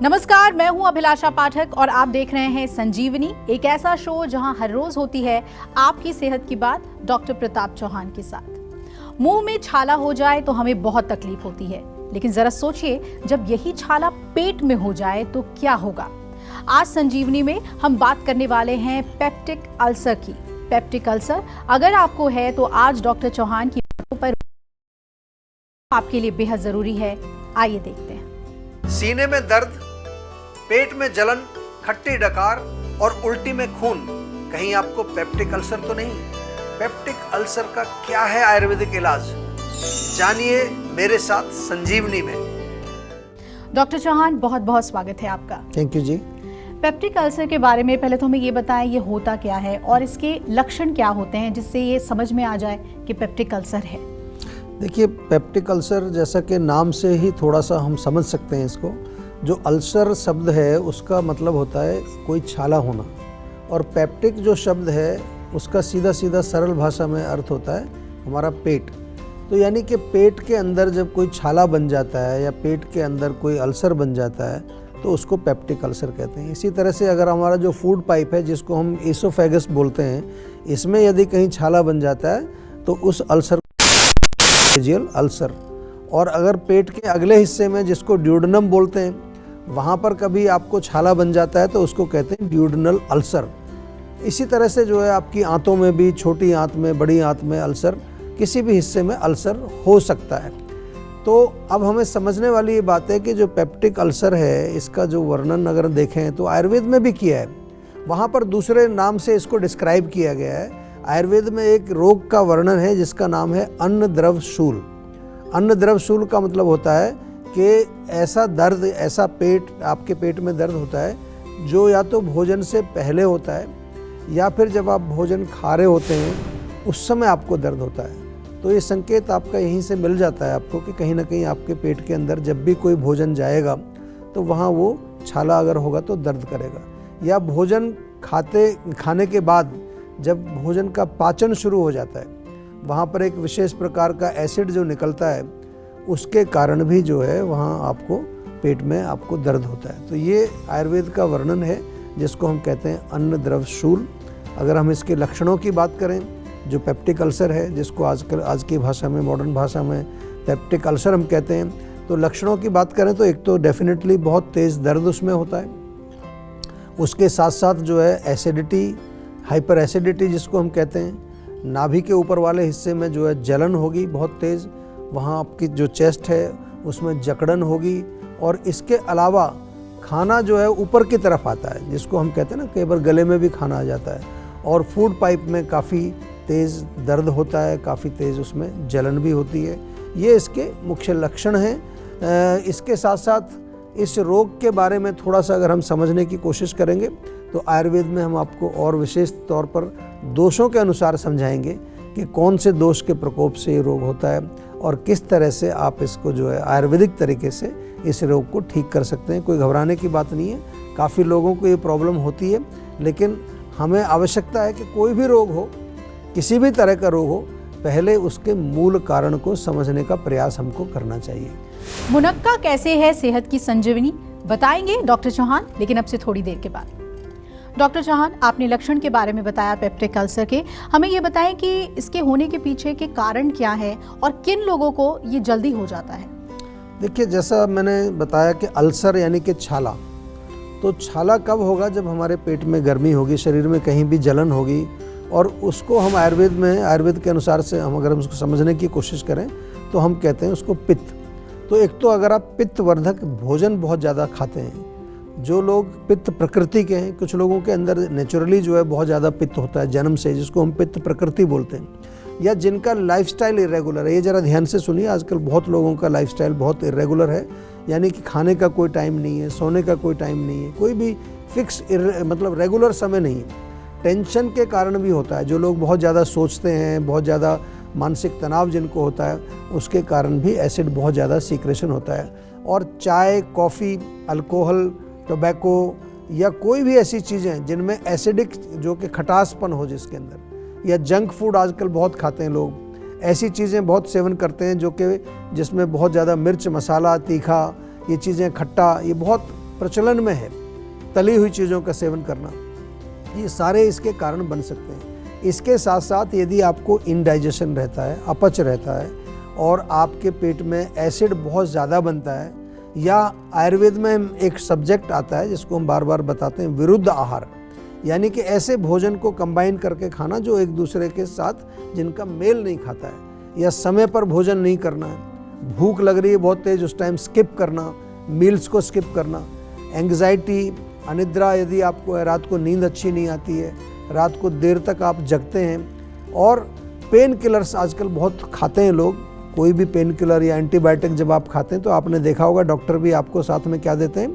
नमस्कार, मैं हूं अभिलाषा पाठक और आप देख रहे हैं संजीवनी, एक ऐसा शो जहां हर रोज होती है आपकी सेहत की बात डॉक्टर प्रताप चौहान के साथ। मुंह में छाला हो जाए तो हमें बहुत तकलीफ होती है, लेकिन जरा सोचिए जब यही छाला पेट में हो जाए तो क्या होगा। आज संजीवनी में हम बात करने वाले हैं पेप्टिक अल्सर की। पेप्टिक अल्सर अगर आपको है तो आज डॉक्टर चौहान की बातों पर आपके लिए बेहद जरूरी है। आइए देखते हैं। सीने में दर्द, पेट में जलन, खट्टी डकार और उल्टी में खून, कहीं आपको पेप्टिक अल्सर तो नहीं? पेप्टिक अल्सर का क्या है आयुर्वेदिक इलाज, जानिए मेरे साथ संजीवनी में। डॉक्टर चौहान, बहुत बहुत स्वागत है आपका। थैंक यू जी। पेप्टिक अल्सर के बारे में पहले तो हमें ये बताएं, ये होता क्या है और इसके लक्षण क्या होते हैं जिससे ये समझ में आ जाए कि पेप्टिक अल्सर है। देखिए, पेप्टिक अल्सर जैसा कि नाम से ही थोड़ा सा हम समझ सकते हैं इसको। जो अल्सर शब्द है उसका मतलब होता है कोई छाला होना, और पेप्टिक जो शब्द है उसका सीधा सीधा सरल भाषा में अर्थ होता है हमारा पेट। तो यानी कि पेट के अंदर जब कोई छाला बन जाता है या पेट के अंदर कोई अल्सर बन जाता है तो उसको पेप्टिक अल्सर कहते हैं। इसी तरह से अगर हमारा जो फूड पाइप है जिसको हम एसोफेगस बोलते हैं, इसमें यदि कहीं छाला बन जाता है तो उस अल्सर अल्सर, और अगर पेट के अगले हिस्से में जिसको ड्यूडेनम बोलते हैं वहाँ पर कभी आपको छाला बन जाता है तो उसको कहते हैं ड्यूडेनल अल्सर। इसी तरह से जो है आपकी आंतों में भी, छोटी आंत में, बड़ी आंत में अल्सर, किसी भी हिस्से में अल्सर हो सकता है। तो अब हमें समझने वाली ये बात है कि जो पेप्टिक अल्सर है इसका जो वर्णन अगर देखें तो आयुर्वेद में भी किया है, वहाँ पर दूसरे नाम से इसको डिस्क्राइब किया गया है। आयुर्वेद में एक रोग का वर्णन है जिसका नाम है अन्न द्रव शूल। अन्न द्रव शूल का मतलब होता है कि ऐसा दर्द, ऐसा पेट, आपके पेट में दर्द होता है जो या तो भोजन से पहले होता है या फिर जब आप भोजन खा रहे होते हैं उस समय आपको दर्द होता है। तो ये संकेत आपका यहीं से मिल जाता है आपको कि कहीं ना कहीं आपके पेट के अंदर जब भी कोई भोजन जाएगा तो वहाँ वो छाला अगर होगा तो दर्द करेगा, या भोजन खाने के बाद जब भोजन का पाचन शुरू हो जाता है वहाँ पर एक विशेष प्रकार का एसिड जो निकलता है उसके कारण भी जो है वहाँ आपको पेट में आपको दर्द होता है। तो ये आयुर्वेद का वर्णन है जिसको हम कहते हैं अन्न द्रव शूल। अगर हम इसके लक्षणों की बात करें, जो पेप्टिक अल्सर है जिसको आज की भाषा में, मॉडर्न भाषा में पेप्टिक अल्सर हम कहते हैं, तो लक्षणों की बात करें तो एक तो डेफिनेटली बहुत तेज़ दर्द उसमें होता है। उसके साथ साथ जो है एसिडिटी, हाइपर एसिडिटी जिसको हम कहते हैं, नाभि के ऊपर वाले हिस्से में जो है जलन होगी बहुत तेज़, वहाँ आपकी जो चेस्ट है उसमें जकड़न होगी, और इसके अलावा खाना जो है ऊपर की तरफ आता है जिसको हम कहते हैं ना, कई बार गले में भी खाना आ जाता है, और फूड पाइप में काफ़ी तेज़ दर्द होता है, काफ़ी तेज़ उसमें जलन भी होती है। ये इसके मुख्य लक्षण हैं। इसके साथ साथ इस रोग के बारे में थोड़ा सा अगर हम समझने की कोशिश करेंगे तो आयुर्वेद में हम आपको और विशेष तौर पर दोषों के अनुसार समझाएंगे कि कौन से दोष के प्रकोप से ये रोग होता है और किस तरह से आप इसको जो है आयुर्वेदिक तरीके से इस रोग को ठीक कर सकते हैं। कोई घबराने की बात नहीं है, काफ़ी लोगों को ये प्रॉब्लम होती है, लेकिन हमें आवश्यकता है कि कोई भी रोग हो, किसी भी तरह का रोग हो, पहले उसके मूल कारण को समझने का प्रयास हमको करना चाहिए। मुनक्का कैसे है सेहत की संजीवनी, बताएंगे डॉक्टर चौहान, लेकिन अब से थोड़ी देर के बाद। डॉक्टर चौहान, आपने लक्षण के बारे में बताया पेप्टिक अल्सर के, हमें ये बताएं कि इसके होने के पीछे के कारण क्या है और किन लोगों को ये जल्दी हो जाता है। देखिए, जैसा मैंने बताया कि अल्सर यानी कि छाला, तो छाला कब होगा? जब हमारे पेट में गर्मी होगी, शरीर में कहीं भी जलन होगी, और उसको हम आयुर्वेद के अनुसार से हम अगर हम उसको समझने की कोशिश करें तो हम कहते हैं उसको पित्त। तो एक तो अगर आप पित्त वर्धक भोजन बहुत ज़्यादा खाते हैं, जो लोग पित्त प्रकृति के हैं, कुछ लोगों के अंदर नेचुरली जो है बहुत ज़्यादा पित्त होता है जन्म से, जिसको हम पित्त प्रकृति बोलते हैं, या जिनका लाइफस्टाइल इरेगुलर है। ये ज़रा ध्यान से सुनिए, आजकल बहुत लोगों का लाइफस्टाइल बहुत इरेगुलर है, यानी कि खाने का कोई टाइम नहीं है, सोने का कोई टाइम नहीं है, कोई भी फिक्स मतलब रेगुलर समय नहीं है। टेंशन के कारण भी होता है, जो लोग बहुत ज़्यादा सोचते हैं, बहुत ज़्यादा मानसिक तनाव जिनको होता है, उसके कारण भी एसिड बहुत ज़्यादा सीक्रेशन होता है। और चाय, कॉफ़ी, अल्कोहल, टोबैको या कोई भी ऐसी चीज़ें जिनमें एसिडिक, जो कि खटासपन हो जिसके अंदर, या जंक फूड आजकल बहुत खाते हैं लोग, ऐसी चीज़ें बहुत सेवन करते हैं जो कि जिसमें बहुत ज़्यादा मिर्च, मसाला, तीखा, ये चीज़ें, खट्टा, ये बहुत प्रचलन में है, तली हुई चीज़ों का सेवन करना, ये सारे इसके कारण बन सकते हैं। इसके साथ साथ यदि आपको इनडाइजेशन रहता है, अपच रहता है और आपके पेट में एसिड बहुत ज़्यादा बनता है, या आयुर्वेद में एक सब्जेक्ट आता है जिसको हम बार बार बताते हैं विरुद्ध आहार, यानी कि ऐसे भोजन को कंबाइन करके खाना जो एक दूसरे के साथ जिनका मेल नहीं खाता है, या समय पर भोजन नहीं करना है, भूख लग रही है बहुत तेज उस टाइम स्किप करना, मील्स को स्किप करना, एंग्जाइटी, अनिद्रा यदि आपको है, रात को नींद अच्छी नहीं आती है, रात को देर तक आप जगते हैं, और पेन किलर्स आजकल बहुत खाते हैं लोग। कोई भी पेन किलर या एंटीबायोटिक जब आप खाते हैं तो आपने देखा होगा डॉक्टर भी आपको साथ में क्या देते हैं,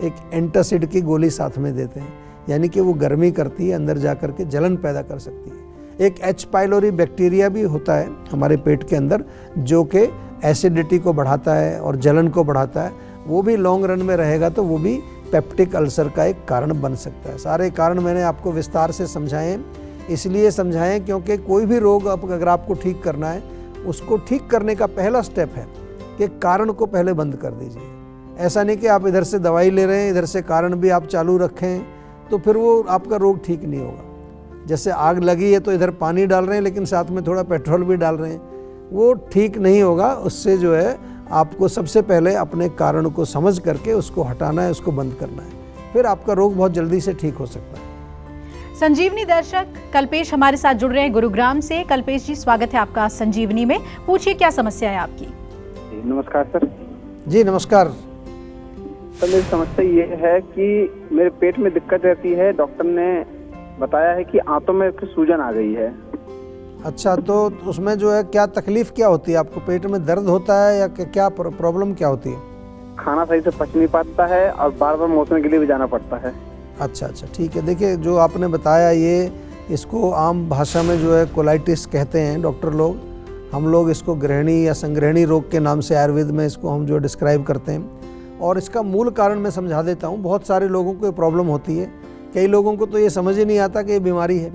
एक एंटासिड की गोली साथ में देते हैं, यानी कि वो गर्मी करती है, अंदर जा कर के जलन पैदा कर सकती है। एक एच पाइलोरी बैक्टीरिया भी होता है हमारे पेट के अंदर जो कि एसिडिटी को बढ़ाता है और जलन को बढ़ाता है, वो भी लॉन्ग रन में रहेगा तो वो भी पेप्टिक अल्सर का एक कारण बन सकता है। सारे कारण मैंने आपको विस्तार से समझाए हैं, इसलिए समझाएं क्योंकि कोई भी रोग अगर आपको ठीक करना है, उसको ठीक करने का पहला स्टेप है कि कारण को पहले बंद कर दीजिए। ऐसा नहीं कि आप इधर से दवाई ले रहे हैं, इधर से कारण भी आप चालू रखें, तो फिर वो आपका रोग ठीक नहीं होगा। जैसे आग लगी है तो इधर पानी डाल रहे हैं लेकिन साथ में थोड़ा पेट्रोल भी डाल रहे हैं, वो ठीक नहीं होगा। उससे जो है आपको सबसे पहले अपने कारण को समझ करके उसको हटाना है, उसको बंद करना है, फिर आपका रोग बहुत जल्दी से ठीक हो सकता है। संजीवनी दर्शक, कल्पेश हमारे साथ जुड़ रहे हैं गुरुग्राम से। कल्पेश जी, स्वागत है आपका संजीवनी में। पूछिए क्या समस्या है आपकी। नमस्कार सर। जी नमस्कार। सर मेरी समस्या ये है कि मेरे पेट में दिक्कत रहती है, डॉक्टर ने बताया है कि आंतों में सूजन आ गई है। अच्छा, तो उसमें जो है क्या तकलीफ क्या होती है आपको? पेट में दर्द होता है या क्या प्रॉब्लम क्या होती है? खाना सही से पच नहीं पाता है और बार बार मोचने के लिए भी जाना पड़ता है। अच्छा, ठीक है। देखिए, जो आपने बताया ये, इसको आम भाषा में जो है कोलाइटिस कहते हैं डॉक्टर लोग। हम लोग इसको गृहिणी या संग्रहणी रोग के नाम से आयुर्वेद में इसको हम जो डिस्क्राइब करते हैं। और इसका मूल कारण मैं समझा देता हूँ। बहुत सारे लोगों को ये प्रॉब्लम होती है, कई लोगों को तो ये समझ ही नहीं आता कि ये बीमारी है।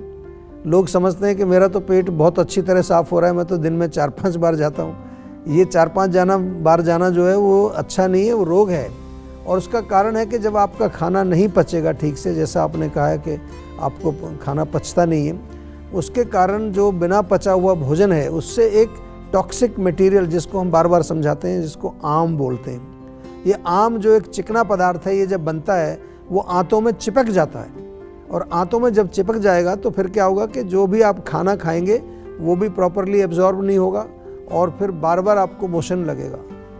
लोग समझते हैं कि मेरा तो पेट बहुत अच्छी तरह साफ़ हो रहा है, मैं तो दिन में 4-5 बार जाता हूँ। ये 4-5 बार जाना जो है वो अच्छा नहीं है, वो रोग है। और उसका कारण है कि जब आपका खाना नहीं पचेगा ठीक से, जैसा आपने कहा है कि आपको खाना पचता नहीं है, उसके कारण जो बिना पचा हुआ भोजन है उससे एक टॉक्सिक मटेरियल, जिसको हम बार बार समझाते हैं, जिसको आम बोलते हैं, ये आम जो एक चिकना पदार्थ है, ये जब बनता है वो आंतों में चिपक जाता है। और आंतों में जब चिपक जाएगा तो फिर क्या होगा कि जो भी आप खाना खाएंगे वो भी प्रॉपरली एब्जॉर्ब नहीं होगा और फिर बार बार आपको मोशन लगेगा,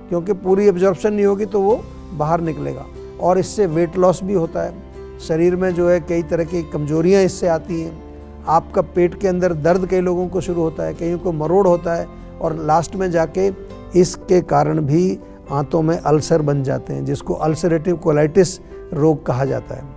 क्योंकि पूरी एब्जॉर्प्शन नहीं होगी तो वो बाहर निकलेगा। और इससे वेट लॉस भी होता है, शरीर में जो है कई तरह की कमजोरियां इससे आती हैं। आपका पेट के अंदर दर्द कई लोगों को शुरू होता है, कईयों को मरोड़ होता है, और लास्ट में जाके इसके कारण भी आंतों में अल्सर बन जाते हैं, जिसको अल्सरेटिव कोलाइटिस रोग कहा जाता है।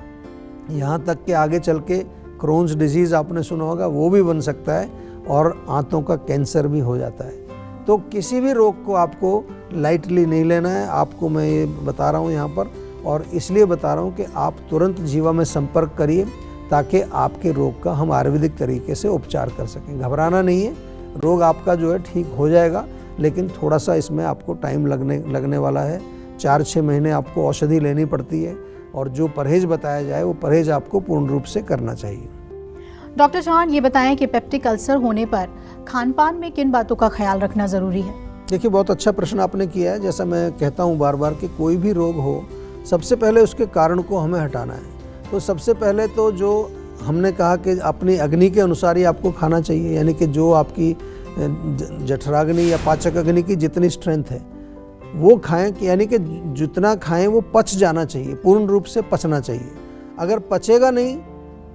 यहाँ तक कि आगे चल के क्रोन्स डिजीज़ आपने सुना होगा, वो भी बन सकता है और आंतों का कैंसर भी हो जाता है। तो किसी भी रोग को आपको लाइटली नहीं लेना है, आपको मैं ये बता रहा हूँ यहाँ पर, और इसलिए बता रहा हूँ कि आप तुरंत जीवा में संपर्क करिए ताकि आपके रोग का हम आयुर्वेदिक तरीके से उपचार कर सकें। घबराना नहीं है, रोग आपका जो है ठीक हो जाएगा, लेकिन थोड़ा सा इसमें आपको टाइम लगने वाला है। 4-6 महीने आपको औषधि लेनी पड़ती है, और जो परहेज बताया जाए वो परहेज आपको पूर्ण रूप से करना चाहिए। डॉक्टर चौहान, ये बताएं कि पेप्टिक अल्सर होने पर खान पान में किन बातों का ख्याल रखना ज़रूरी है? देखिए, बहुत अच्छा प्रश्न आपने किया है। जैसा मैं कहता हूँ बार बार कि कोई भी रोग हो, सबसे पहले उसके कारण को हमें हटाना है। तो सबसे पहले तो जो हमने कहा कि अपनी अग्नि के अनुसार ही आपको खाना चाहिए, यानी कि जो आपकी जठराग्नि या पाचक अग्नि की जितनी स्ट्रेंथ है वो खाएं, कि यानी कि जितना खाएं वो पच जाना चाहिए, पूर्ण रूप से पचना चाहिए। अगर पचेगा नहीं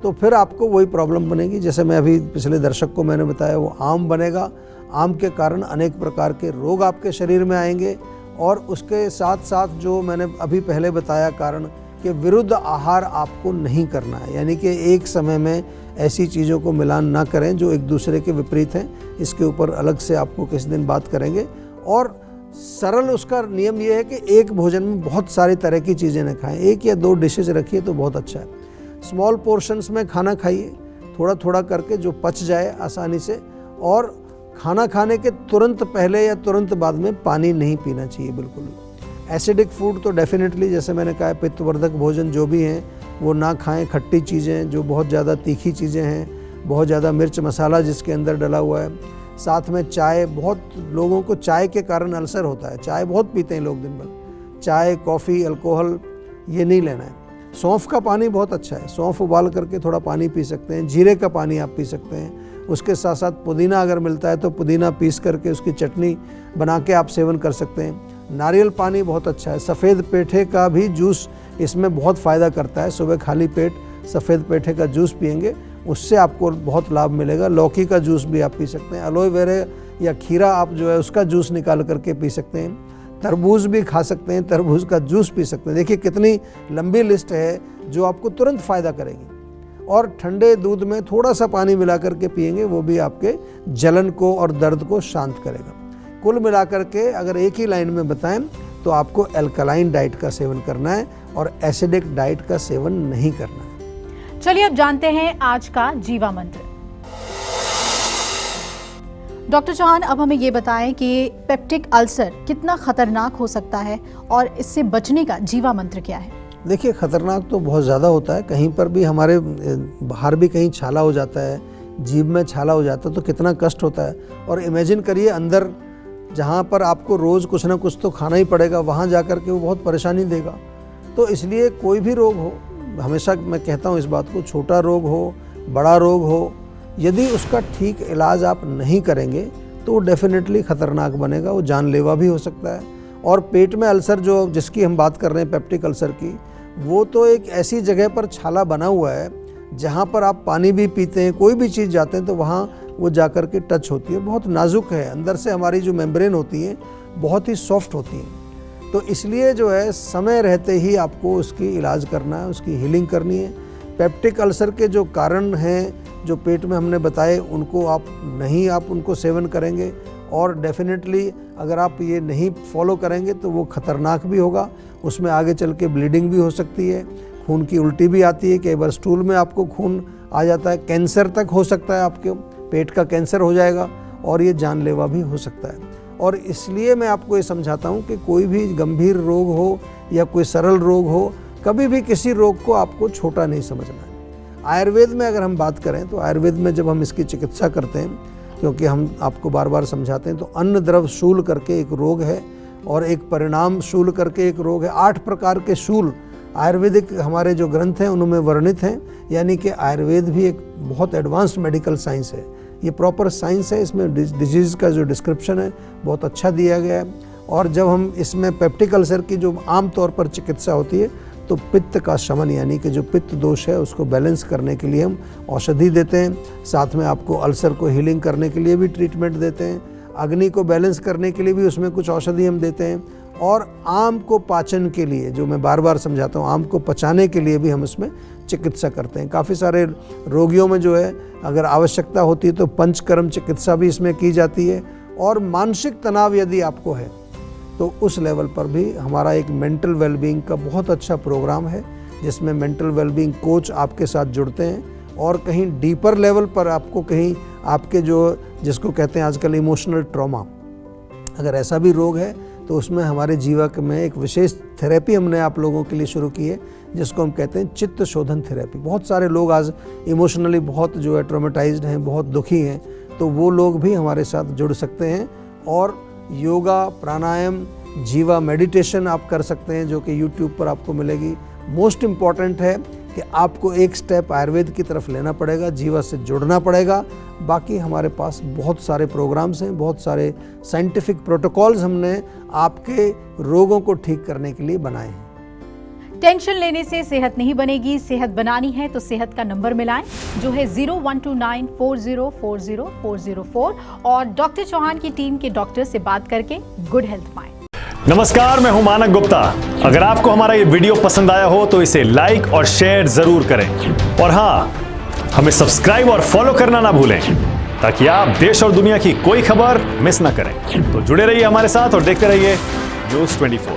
तो फिर आपको वही प्रॉब्लम बनेगी। जैसे मैं अभी पिछले दर्शक को मैंने बताया, वो आम बनेगा। आम के कारण अनेक प्रकार के रोग आपके शरीर में आएंगे, और उसके साथ साथ जो मैंने अभी पहले बताया कारण कि विरुद्ध आहार आपको नहीं करना है, यानी कि एक समय में ऐसी चीज़ों को मिलान ना करें जो एक दूसरे के विपरीत हैं। इसके ऊपर अलग से आपको किसी दिन बात करेंगे। और सरल उसका नियम ये है कि एक भोजन में बहुत सारी तरह की चीज़ें न खाएं, 1 या 2 डिशेज रखिए तो बहुत अच्छा है। स्मॉल पोर्शंस में खाना खाइए, थोड़ा थोड़ा करके, जो पच जाए आसानी से। और खाना खाने के तुरंत पहले या तुरंत बाद में पानी नहीं पीना चाहिए बिल्कुल भी। एसिडिक फूड तो डेफिनेटली, जैसे मैंने कहा, पित्तवर्धक भोजन जो भी हैं वो ना खाएं। खट्टी चीज़ें, जो बहुत ज़्यादा तीखी चीज़ें हैं, बहुत ज़्यादा मिर्च मसाला जिसके अंदर डला हुआ है, साथ में चाय। बहुत लोगों को चाय के कारण अल्सर होता है, चाय बहुत पीते हैं लोग दिन भर। चाय, कॉफ़ी, अल्कोहल ये नहीं लेना है। सौंफ का पानी बहुत अच्छा है, सौंफ उबाल करके थोड़ा पानी पी सकते हैं। जीरे का पानी आप पी सकते हैं। उसके साथ साथ पुदीना अगर मिलता है तो पुदीना पीस करके उसकी चटनी बना के आप सेवन कर सकते हैं। नारियल पानी बहुत अच्छा है। सफ़ेद पेठे का भी जूस इसमें बहुत फ़ायदा करता है। सुबह खाली पेट सफ़ेद पेठे का जूस पिएंगे, उससे आपको बहुत लाभ मिलेगा। लौकी का जूस भी आप पी सकते हैं। एलोए वेरा या खीरा आप जो है उसका जूस निकाल करके पी सकते हैं। तरबूज भी खा सकते हैं, तरबूज का जूस पी सकते हैं। देखिए कितनी लंबी लिस्ट है जो आपको तुरंत फ़ायदा करेगी। और ठंडे दूध में थोड़ा सा पानी मिला करके पिएंगे, वो भी आपके जलन को और दर्द को शांत करेगा। कुल मिलाकर के अगर एक ही लाइन में बताएं तो आपको एल्कलाइन डाइट का सेवन करना है और एसिडिक डाइट का सेवन नहीं करना है। चलिए अब जानते हैं आज का जीवा मंत्र। डॉक्टर चौहान, अब हमें ये बताएं कि पेप्टिक अल्सर कितना खतरनाक हो सकता है और इससे बचने का जीवा मंत्र क्या है? देखिए, खतरनाक तो बहुत ज़्यादा होता है। कहीं पर भी हमारे बाहर भी कहीं छाला हो जाता है, जीभ में छाला हो जाता है तो कितना कष्ट होता है। और इमेजिन करिए अंदर जहाँ पर आपको रोज़ कुछ ना कुछ तो खाना ही पड़ेगा, वहाँ जा कर के वो बहुत परेशानी देगा। तो इसलिए कोई भी रोग हो, हमेशा मैं कहता हूँ इस बात को, छोटा रोग हो, बड़ा रोग हो, यदि उसका ठीक इलाज आप नहीं करेंगे तो वो डेफिनेटली ख़तरनाक बनेगा, वो जानलेवा भी हो सकता है। और पेट में अल्सर जो जिसकी हम बात कर रहे हैं, पेप्टिक अल्सर की, वो तो एक ऐसी जगह पर छाला बना हुआ है जहाँ पर आप पानी भी पीते हैं, कोई भी चीज़ जाते हैं तो वहाँ वो जा कर के टच होती है। बहुत नाजुक है, अंदर से हमारी जो मेम्ब्रेन होती है बहुत ही सॉफ्ट होती है। तो इसलिए जो है समय रहते ही आपको उसकी इलाज करना है, उसकी हीलिंग करनी है। पेप्टिक अल्सर के जो कारण हैं जो पेट में हमने बताए, उनको आप उनको सेवन करेंगे। और डेफिनेटली अगर आप ये नहीं फॉलो करेंगे तो वो ख़तरनाक भी होगा। उसमें आगे चल के ब्लीडिंग भी हो सकती है, खून की उल्टी भी आती है, कई बार स्टूल में आपको खून आ जाता है, कैंसर तक हो सकता है, आपके पेट का कैंसर हो जाएगा और ये जानलेवा भी हो सकता है। और इसलिए मैं आपको ये समझाता हूँ कि कोई भी गंभीर रोग हो या कोई सरल रोग हो, कभी भी किसी रोग को आपको छोटा नहीं समझना है। आयुर्वेद में अगर हम बात करें तो आयुर्वेद में जब हम इसकी चिकित्सा करते हैं, क्योंकि हम आपको बार बार समझाते हैं, तो अन्न द्रव शूल करके एक रोग है और एक परिणाम शूल करके एक रोग है। 8 प्रकार के शूल आयुर्वेदिक हमारे जो ग्रंथ हैं उनमें वर्णित हैं। यानी कि आयुर्वेद भी एक बहुत एडवांस्ड मेडिकल साइंस है, ये प्रॉपर साइंस है। इसमें डिजीज़ का जो डिस्क्रिप्शन है बहुत अच्छा दिया गया है। और जब हम इसमें पेप्टिक अल्सर की जो आम तौर पर चिकित्सा होती है तो पित्त का शमन, यानी कि जो पित्त दोष है उसको बैलेंस करने के लिए हम औषधि देते हैं। साथ में आपको अल्सर को हीलिंग करने के लिए भी ट्रीटमेंट देते हैं। अग्नि को बैलेंस करने के लिए भी उसमें कुछ औषधि हम देते हैं। और आम को पाचन के लिए, जो मैं बार बार समझाता हूँ, आम को पचाने के लिए भी हम इसमें चिकित्सा करते हैं। काफ़ी सारे रोगियों में जो है अगर आवश्यकता होती है तो पंचकर्म चिकित्सा भी इसमें की जाती है। और मानसिक तनाव यदि आपको है तो उस लेवल पर भी हमारा एक मेंटल वेलबींग का बहुत अच्छा प्रोग्राम है, जिसमें मेंटल वेलबींग कोच आपके साथ जुड़ते हैं और कहीं डीपर लेवल पर आपको कहीं आपके जो जिसको कहते हैं आजकल इमोशनल ट्रॉमा, अगर ऐसा भी रोग है तो उसमें हमारे जीवक में एक विशेष थेरेपी हमने आप लोगों के लिए शुरू की है, जिसको हम कहते हैं चित्त शोधन थेरेपी। बहुत सारे लोग आज इमोशनली बहुत जो है ट्रॉमेटाइज्ड हैं, बहुत दुखी हैं, तो वो लोग भी हमारे साथ जुड़ सकते हैं। और योगा, प्राणायाम, जीवा मेडिटेशन आप कर सकते हैं, जो कि YouTube पर आपको मिलेगी। मोस्ट इम्पॉर्टेंट है कि आपको एक स्टेप आयुर्वेद की तरफ लेना पड़ेगा, जीवा से जुड़ना पड़ेगा। बाकी हमारे पास बहुत सारे प्रोग्राम्स हैं, बहुत सारे साइंटिफिक प्रोटोकॉल्स हमने आपके रोगों को ठीक करने के लिए बनाए हैं। टेंशन लेने से सेहत नहीं बनेगी, सेहत बनानी है तो सेहत का नंबर मिलाएं, जो है 0129404004 और डॉक्टर चौहान की टीम के डॉक्टर से बात करके गुड हेल्थ पाएं। नमस्कार, मैं हूं मानक गुप्ता। अगर आपको हमारा ये वीडियो पसंद आया हो तो इसे लाइक और शेयर जरूर करें। और हाँ, हमें सब्सक्राइब और फॉलो करना ना भूलें, ताकि आप देश और दुनिया की कोई खबर मिस ना करें। तो जुड़े रहिए हमारे साथ और देखते रहिए न्यूज़ 24।